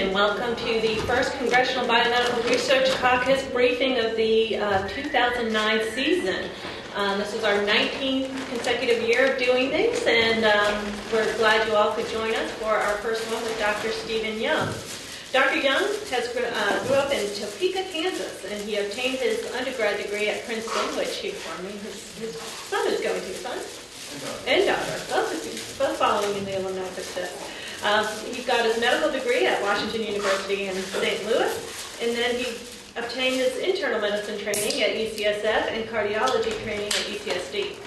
and welcome to the first Congressional Biomedical Research Caucus briefing of the 2009 season. This is our 19th consecutive year of doing these, and we're glad you all could join us for our first one with Dr. Stephen Young. Dr. Young grew up in Topeka, Kansas, and he obtained his undergrad degree at Princeton, which he informed me his son is going to, son? And daughter. Both following in the alumni footsteps. He got his medical degree at Washington University in St. Louis, and then he obtained his internal medicine training at UCSF and cardiology training at UCSD.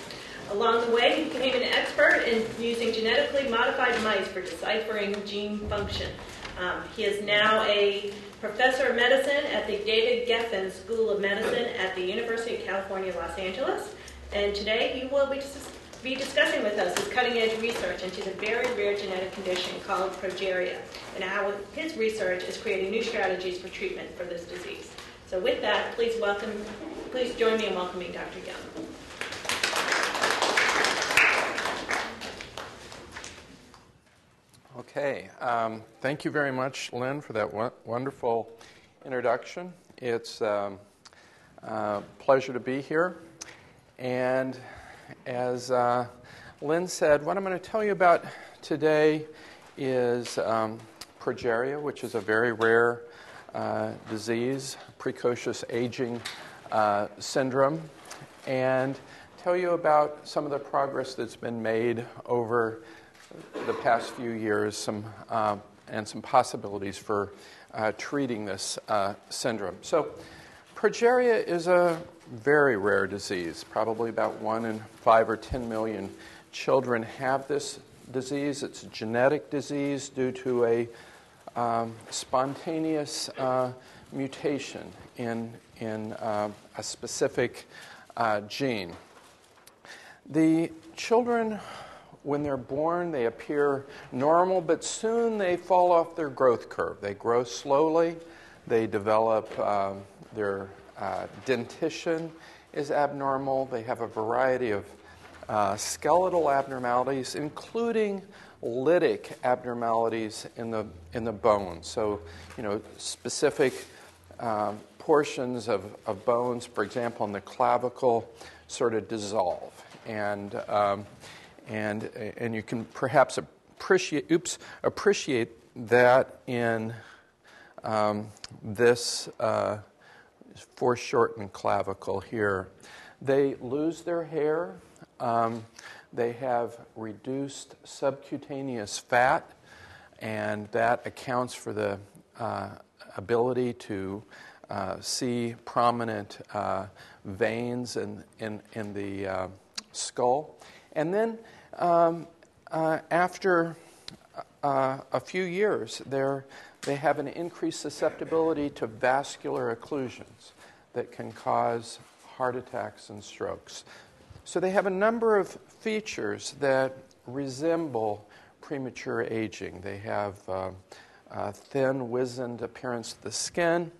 Along the way, he became an expert in using genetically modified mice for deciphering gene function. He is now a professor of medicine at the David Geffen School of Medicine at the University of California, Los Angeles. And today he will be discussing with us his cutting-edge research into the very rare genetic condition called Progeria and how his research is creating new strategies for treatment for this disease. So with that, please join me in welcoming Dr. Young. Okay, thank you very much, Lynn, for that wonderful introduction. It's a pleasure to be here. And as Lynn said, what I'm going to tell you about today is progeria, which is a very rare disease, precocious aging syndrome, and tell you about some of the progress that's been made over the past few years, and some possibilities for treating this syndrome. So progeria is a very rare disease. Probably about 1 in 5 or 10 million children have this disease. It's a genetic disease due to a spontaneous mutation in a specific gene. The children, when they're born, they appear normal, but soon they fall off their growth curve. They grow slowly. They develop their dentition is abnormal. They have a variety of skeletal abnormalities, including lytic abnormalities in the bone. So, specific portions of bones, for example, in the clavicle, sort of dissolve, and you can perhaps appreciate that in this foreshortened clavicle here. They lose their hair. They have reduced subcutaneous fat, and that accounts for the ability to see prominent veins in the skull. And then after a few years, they have an increased susceptibility to vascular occlusions that can cause heart attacks and strokes. So they have a number of features that resemble premature aging. They have a thin, wizened appearance of the skin.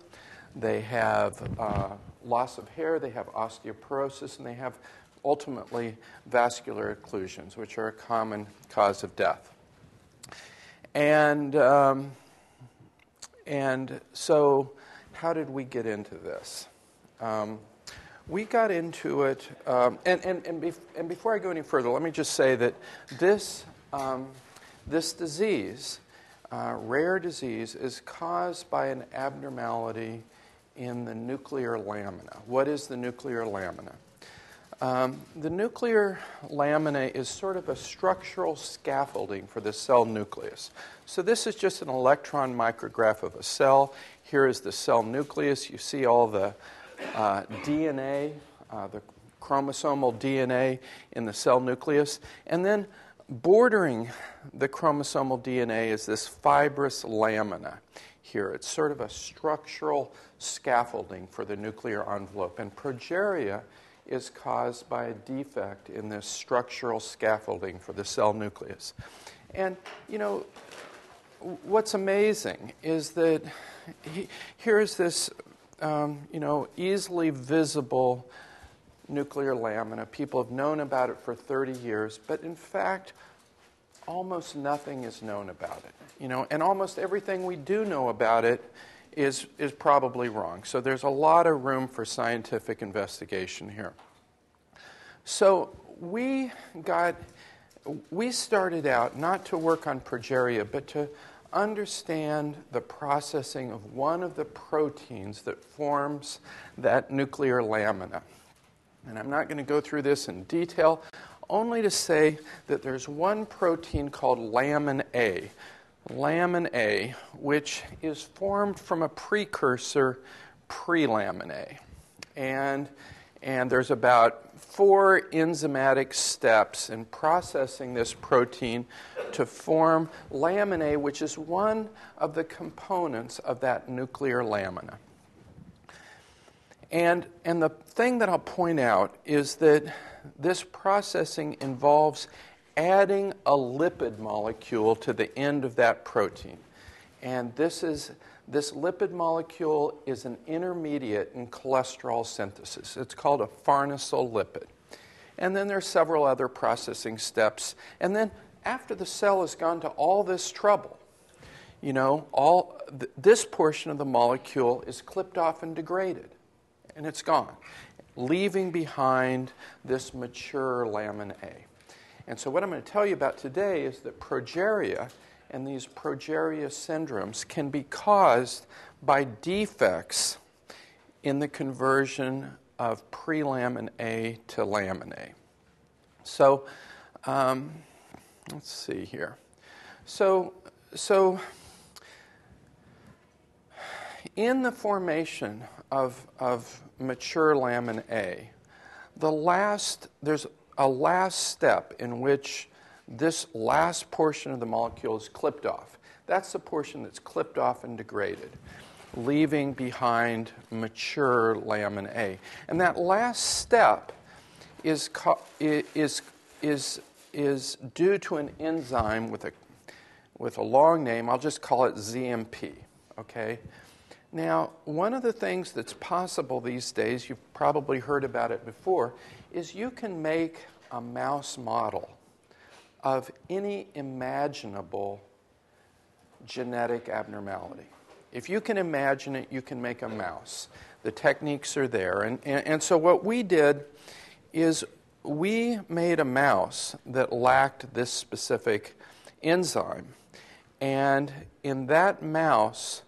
They have loss of hair. They have osteoporosis, and they have ultimately vascular occlusions, which are a common cause of death. And so how did we get into this? We got into it, and before I go any further, let me just say that this disease, rare disease, is caused by an abnormality in the nuclear lamina. What is the nuclear lamina? The nuclear lamina is sort of a structural scaffolding for the cell nucleus. So this is just an electron micrograph of a cell. Here is the cell nucleus. You see all the DNA, the chromosomal DNA in the cell nucleus. And then bordering the chromosomal DNA is this fibrous lamina here. It's sort of a structural scaffolding for the nuclear envelope. And progeria is caused by a defect in this structural scaffolding for the cell nucleus. And, what's amazing is that here's this, easily visible nuclear lamina. People have known about it for 30 years, but in fact, almost nothing is known about it. And almost everything we do know about it is probably wrong. So there's a lot of room for scientific investigation here. So we started out not to work on progeria, but to understand the processing of one of the proteins that forms that nuclear lamina. And I'm not going to go through this in detail, only to say that there's one protein called lamin A, which is formed from a precursor pre-lamin A. And there's about 4 enzymatic steps in processing this protein to form lamin A, which is one of the components of that nuclear lamina. And the thing that I'll point out is that this processing involves adding a lipid molecule to the end of that protein. And this lipid molecule is an intermediate in cholesterol synthesis. It's called a farnesyltransferase. And then there are several other processing steps. And then after the cell has gone to all this trouble, this portion of the molecule is clipped off and degraded. And it's gone, leaving behind this mature lamin A. And so what I'm going to tell you about today is that progeria and these progeria syndromes can be caused by defects in the conversion of pre-lamin A to lamin A. So let's see here. So in the formation of mature lamin A, there's a last step in which this last portion of the molecule is clipped off. That's the portion that's clipped off and degraded, leaving behind mature lamin A. And that last step is due to an enzyme with a long name. I'll just call it ZMP. Okay. Now, one of the things that's possible these days, you've probably heard about it before, is you can make a mouse model of any imaginable genetic abnormality. If you can imagine it, you can make a mouse. The techniques are there. And so what we did is we made a mouse that lacked this specific enzyme. And in that mouse,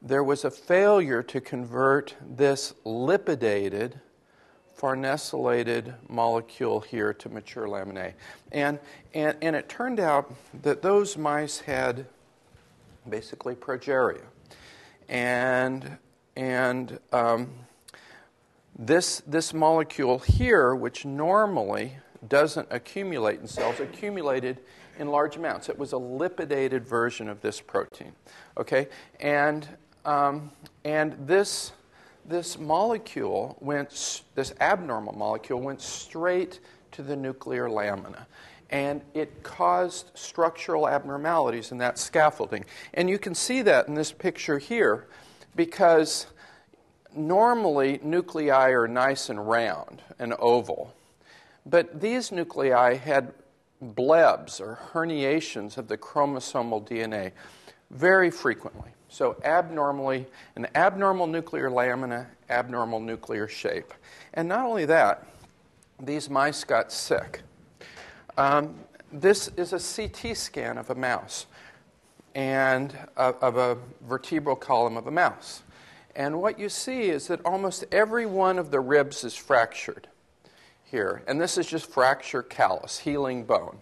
there was a failure to convert this lipidated, farnesylated molecule here to mature lamin A. And it turned out that those mice had basically progeria. And this molecule here, which normally doesn't accumulate in cells, accumulated in large amounts. It was a lipidated version of this protein. Okay? And this molecule this abnormal molecule went straight to the nuclear lamina. And it caused structural abnormalities in that scaffolding. And you can see that in this picture here, because normally nuclei are nice and round and oval. But these nuclei had blebs or herniations of the chromosomal DNA very frequently. So an abnormal nuclear lamina, abnormal nuclear shape. And not only that, these mice got sick. This is a CT scan of a mouse, and of a vertebral column of a mouse. And what you see is that almost every one of the ribs is fractured here. And this is just fracture callus, healing bone.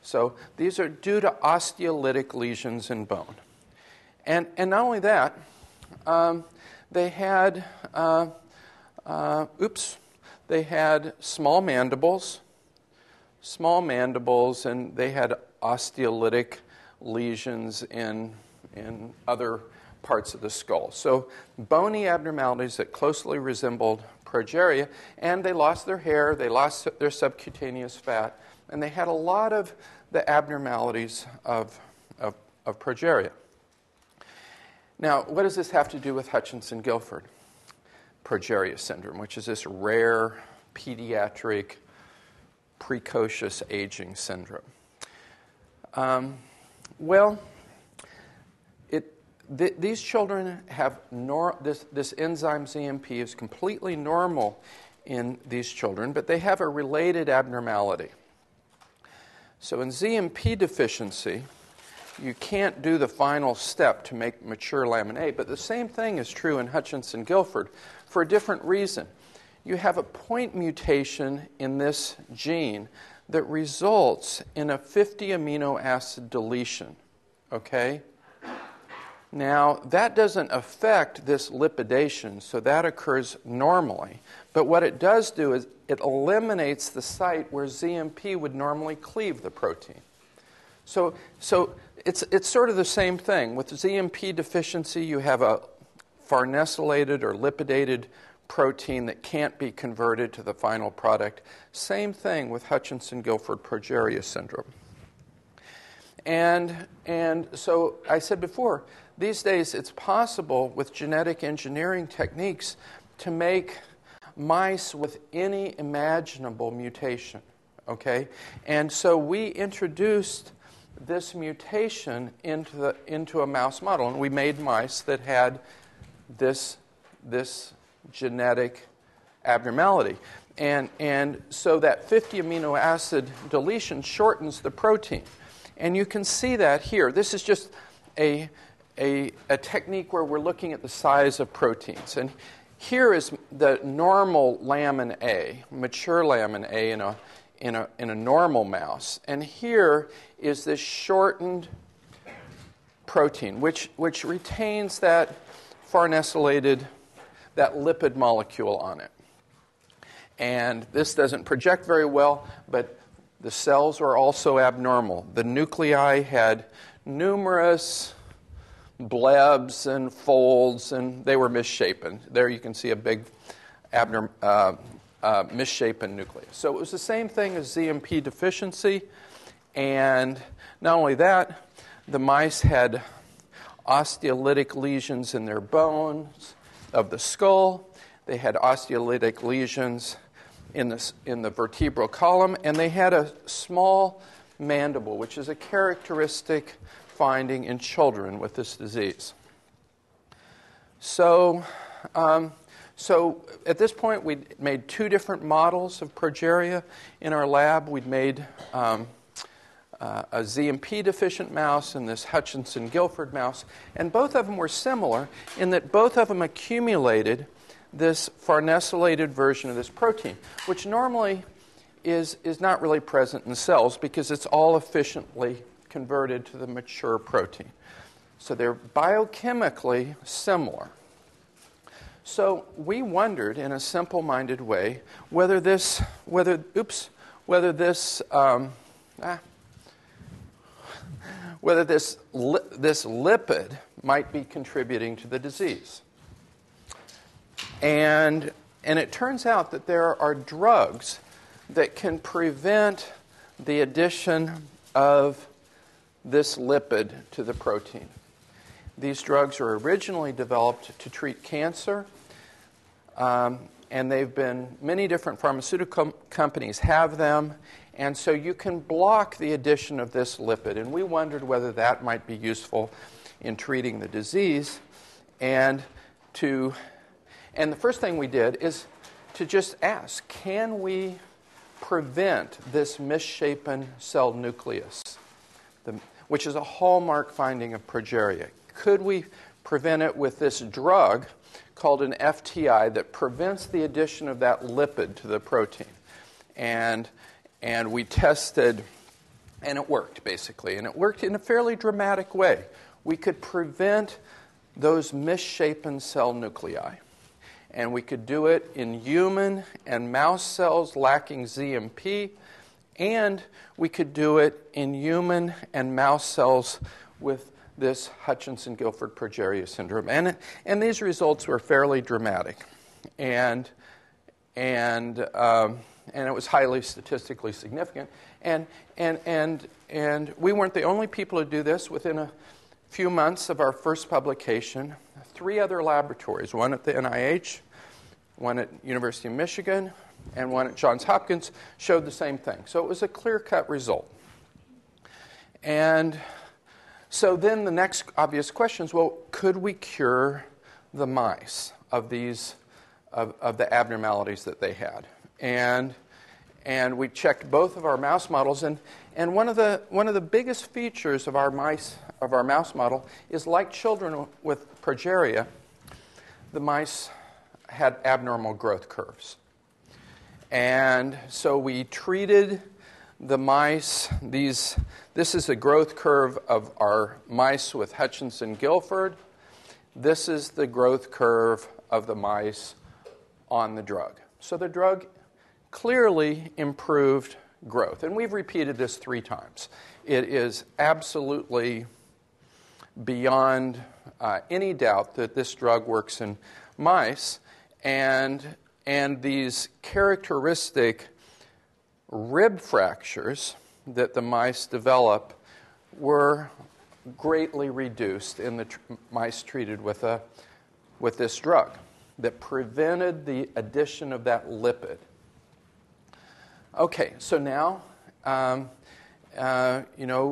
So these are due to osteolytic lesions in bone. And not only that, they had small mandibles, and they had osteolytic lesions in other parts of the skull. So bony abnormalities that closely resembled progeria, and they lost their hair, they lost their subcutaneous fat, and they had a lot of the abnormalities of progeria. Now, what does this have to do with Hutchinson-Gilford Progeria syndrome, which is this rare pediatric precocious aging syndrome? Well, these children have this enzyme ZMP is completely normal in these children, but they have a related abnormality. So in ZMP deficiency, you can't do the final step to make mature lamin A, but the same thing is true in Hutchinson-Gilford for a different reason. You have a point mutation in this gene that results in a 50 amino acid deletion, okay? Now, that doesn't affect this lipidation, so that occurs normally. But what it does do is it eliminates the site where ZMP would normally cleave the protein. So it's sort of the same thing. With ZMP deficiency, you have a farnesylated or lipidated protein that can't be converted to the final product. Same thing with Hutchinson-Gilford Progeria syndrome. And so I said before, these days it's possible with genetic engineering techniques to make mice with any imaginable mutation, okay? And so we introduced this mutation into a mouse model, and we made mice that had this genetic abnormality. And so that 50 amino acid deletion shortens the protein. And you can see that here. This is just a technique where we're looking at the size of proteins. And here is the normal lamin A, mature lamin A in a normal mouse. And here is this shortened protein, which retains that farnesylated, that lipid molecule on it. And this doesn't project very well, but the cells were also abnormal. The nuclei had numerous blebs and folds, and they were misshapen. There you can see a big misshapen nucleus. So it was the same thing as ZMP deficiency, and not only that, the mice had osteolytic lesions in their bones of the skull. They had osteolytic lesions in the vertebral column, and they had a small mandible, which is a characteristic finding in children with this disease. So at this point, we made two different models of progeria in our lab. We'd made a ZMP deficient mouse and this Hutchinson-Gilford mouse, and both of them were similar in that both of them accumulated this farnesylated version of this protein, which normally is not really present in cells because it's all efficiently converted to the mature protein. So they're biochemically similar. So we wondered in a simple-minded way whether this lipid might be contributing to the disease. And it turns out that there are drugs that can prevent the addition of this lipid to the protein. These drugs were originally developed to treat cancer, and many different pharmaceutical companies have them, and so you can block the addition of this lipid. And we wondered whether that might be useful in treating the disease. And the first thing we did is to just ask, can we prevent this misshapen cell nucleus, which is a hallmark finding of progeria? Could we prevent it with this drug called an FTI that prevents the addition of that lipid to the protein? And we tested, and it worked, basically. And it worked in a fairly dramatic way. We could prevent those misshapen cell nuclei. And we could do it in human and mouse cells lacking ZMP, and we could do it in human and mouse cells with this Hutchinson-Gilford Progeria syndrome. And these results were fairly dramatic. And it was highly statistically significant. And we weren't the only people to do this. Within a few months of our first publication, 3 other laboratories, one at the NIH, one at University of Michigan, and one at Johns Hopkins, showed the same thing. So it was a clear-cut result. And so then the next obvious question is, well, could we cure the mice of these of the abnormalities that they had? And we checked both of our mouse models, and one of the biggest features of our mouse model is, like children with progeria, the mice had abnormal growth curves. And so we treated the mice. This is a growth curve of our mice with Hutchinson-Gilford. This is the growth curve of the mice on the drug. So the drug clearly improved growth. And we've repeated this 3 times. It is absolutely beyond any doubt that this drug works in mice. And these characteristic rib fractures that the mice develop were greatly reduced in the mice treated with this drug that prevented the addition of that lipid. Okay, so now,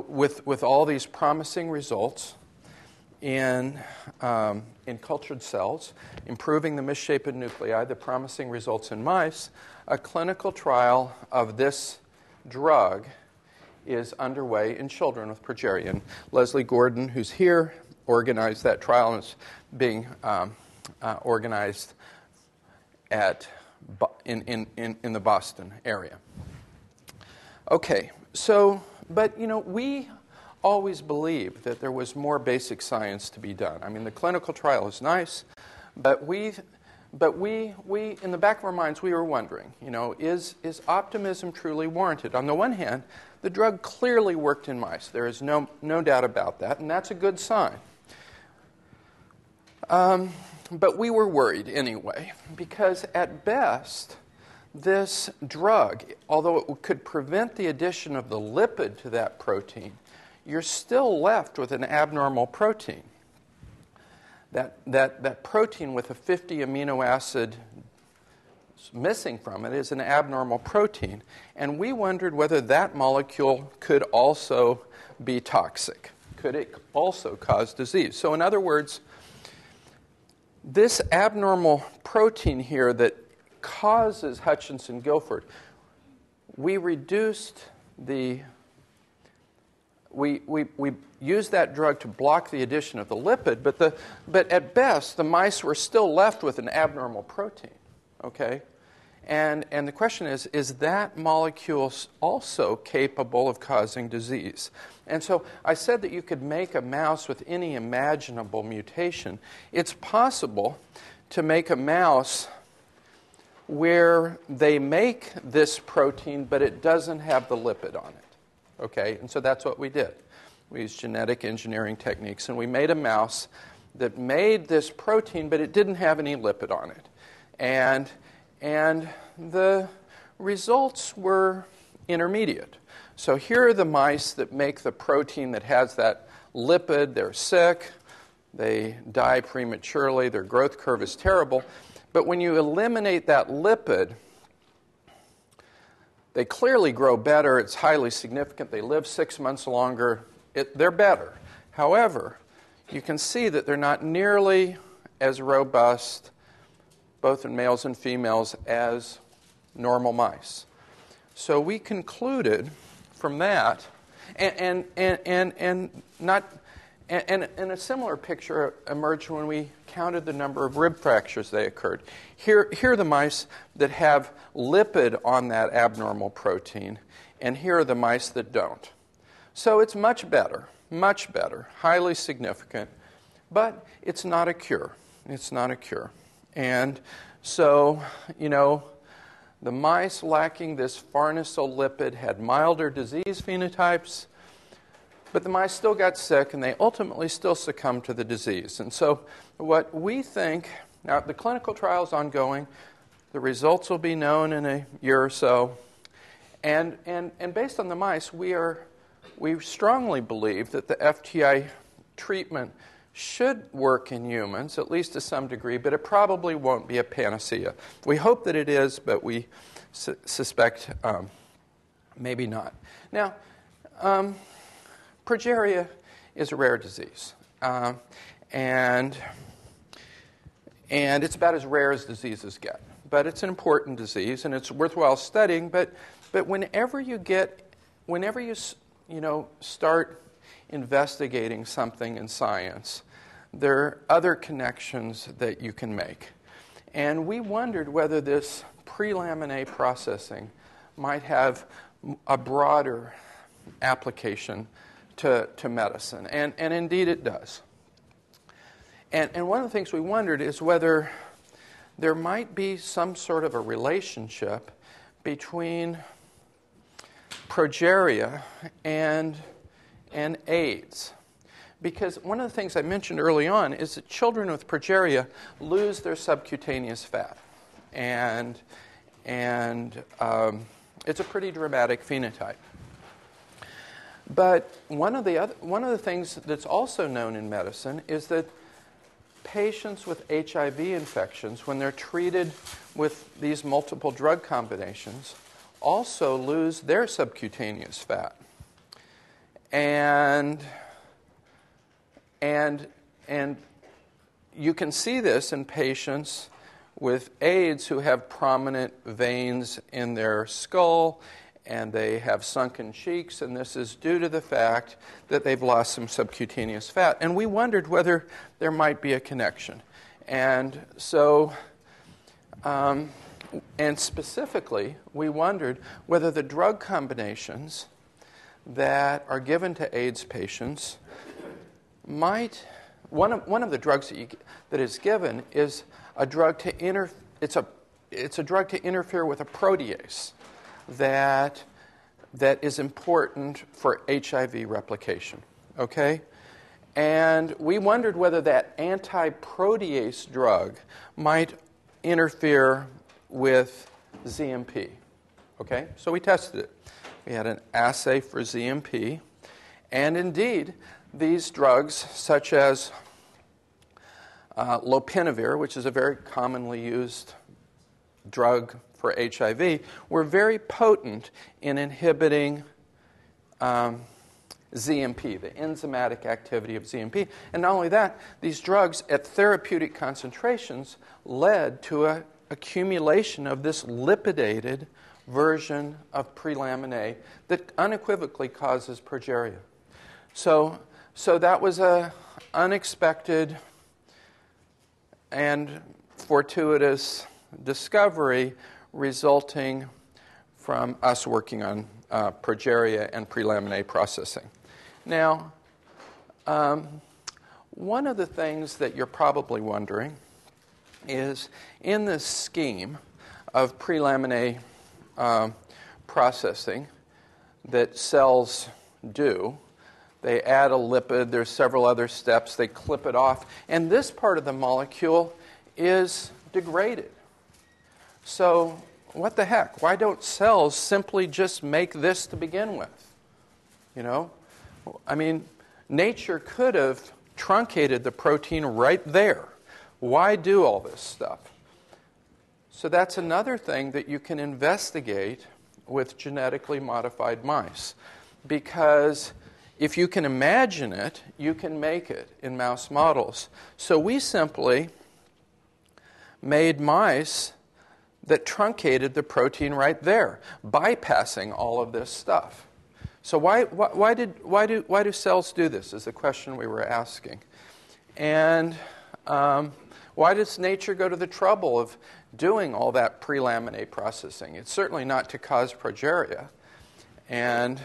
with all these promising results in cultured cells, improving the misshapen nuclei, the promising results in mice, a clinical trial of this drug is underway in children with progeria. And Leslie Gordon, who's here, organized that trial, and it's being organized in the Boston area. Okay, so, but we always believed that there was more basic science to be done. I mean, the clinical trial is nice, but we in the back of our minds, we were wondering, is optimism truly warranted? On the one hand, the drug clearly worked in mice. There is no doubt about that, and that's a good sign. But we were worried anyway, because at best, this drug, although it could prevent the addition of the lipid to that protein, you're still left with an abnormal protein. That protein with a 50 amino acid missing from it is an abnormal protein. And we wondered whether that molecule could also be toxic. Could it also cause disease? So in other words, this abnormal protein here that causes Hutchinson-Gilford, we reduced we used that drug to block the addition of the lipid, but at best, the mice were still left with an abnormal protein, okay? And the question is that molecule also capable of causing disease? And so I said that you could make a mouse with any imaginable mutation. It's possible to make a mouse where they make this protein, but it doesn't have the lipid on it. Okay, and so that's what we did. We used genetic engineering techniques, and we made a mouse that made this protein, but it didn't have any lipid on it. And the results were intermediate. So here are the mice that make the protein that has that lipid. They're sick. They die prematurely. Their growth curve is terrible. But when you eliminate that lipid, they clearly grow better. It's highly significant. They live 6 months longer. They're better. However, you can see that they're not nearly as robust, both in males and females, as normal mice. So we concluded from that, and a similar picture emerged when we counted the number of rib fractures that occurred. Here are the mice that have lipid on that abnormal protein, and here are the mice that don't. So it's much better, highly significant, but it's not a cure. It's not a cure. And so, the mice lacking this farnesylipid had milder disease phenotypes, but the mice still got sick, and they ultimately still succumbed to the disease. And so what we think, now the clinical trial is ongoing, the results will be known in a year or so, and based on the mice, we strongly believe that the FTI treatment should work in humans, at least to some degree, but it probably won't be a panacea. We hope that it is, but we suspect maybe not. Now, progeria is a rare disease. And it's about as rare as diseases get. But it's an important disease, and it's worthwhile studying. But whenever you start investigating something in science, there are other connections that you can make. And we wondered whether this pre-lamin processing might have a broader application to medicine. And indeed it does. And one of the things we wondered is whether there might be some sort of a relationship between progeria and AIDS. Because one of the things I mentioned early on is that children with progeria lose their subcutaneous fat. And it's a pretty dramatic phenotype. But one of the things that's also known in medicine is that patients with HIV infections, when they're treated with these multiple drug combinations, also lose their subcutaneous fat. And you can see this in patients with AIDS who have prominent veins in their skull, and they have sunken cheeks, and this is due to the fact that they've lost some subcutaneous fat. And we wondered whether there might be a connection. And so, and specifically, we wondered whether the drug combinations that are given to AIDS patients might, one of the drugs that is given is a drug to it's a drug to interfere with a protease that is important for HIV replication, okay? And we wondered whether that anti-protease drug might interfere with ZMP, okay? So we tested it. We had an assay for ZMP, and indeed, these drugs, such as lopinavir, which is a very commonly used drug for HIV, were very potent in inhibiting ZMP, the enzymatic activity of ZMP. And not only that, these drugs at therapeutic concentrations led to an accumulation of this lipidated version of pre-lamin that unequivocally causes progeria. So that was an unexpected and fortuitous discovery resulting from us working on progeria and pre-lamin processing. Now, one of the things that you're probably wondering is in this scheme of pre-lamin processing that cells do, they add a lipid, there's several other steps, they clip it off, and this part of the molecule is degraded. So what the heck? Why don't cells simply just make this to begin with? You know? I mean, nature could have truncated the protein right there. Why do all this stuff? So that's another thing that you can investigate with genetically modified mice. Because if you can imagine it, you can make it in mouse models. So we simply made mice that truncated the protein right there, bypassing all of this stuff. So why do cells do this is the question we were asking. And why does nature go to the trouble of doing all that pre-lamin processing? It's certainly not to cause progeria. And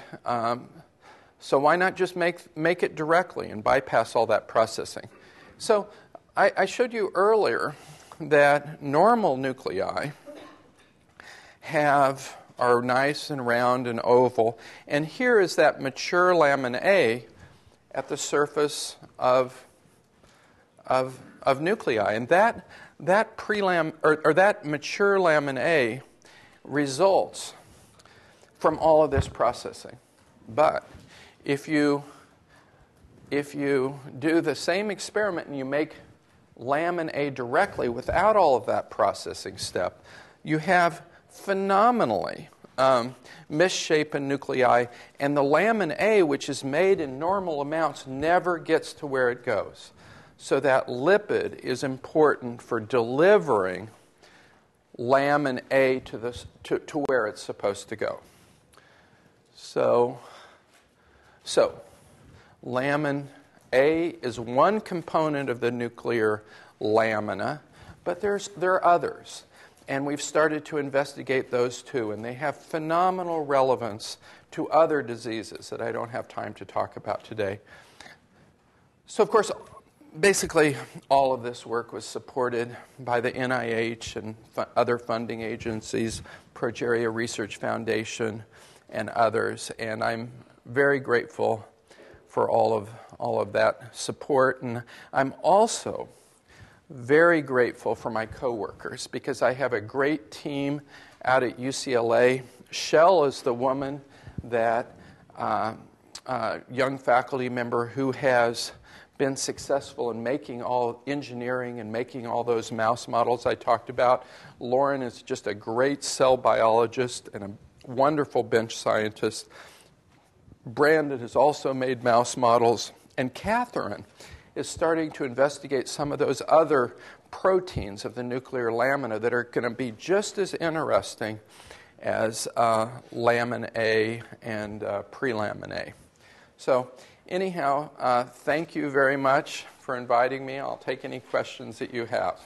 so why not just make it directly and bypass all that processing? So I showed you earlier that normal nuclei are nice and round and oval. And here is that mature lamin A at the surface of nuclei. And that mature lamin A results from all of this processing. But if you do the same experiment and you make lamin A directly without all of that processing step, you have phenomenally misshapen nuclei, and the lamin A, which is made in normal amounts, never gets to where it goes. So that lipid is important for delivering lamin A to where it's supposed to go. So lamin A is one component of the nuclear lamina, but there are others. And we've started to investigate those too, and they have phenomenal relevance to other diseases that I don't have time to talk about today. So, of course, basically all of this work was supported by the NIH and other funding agencies, Progeria Research Foundation, and others. And I'm very grateful for all of that support. And I'm also very grateful for my coworkers because I have a great team out at UCLA. Shell is the woman that, young faculty member who has been successful in making all engineering and making all those mouse models I talked about. Lauren is just a great cell biologist and a wonderful bench scientist. Brandon has also made mouse models. And Catherine is starting to investigate some of those other proteins of the nuclear lamina that are going to be just as interesting as lamin A and pre-lamin A. So anyhow, thank you very much for inviting me. I'll take any questions that you have.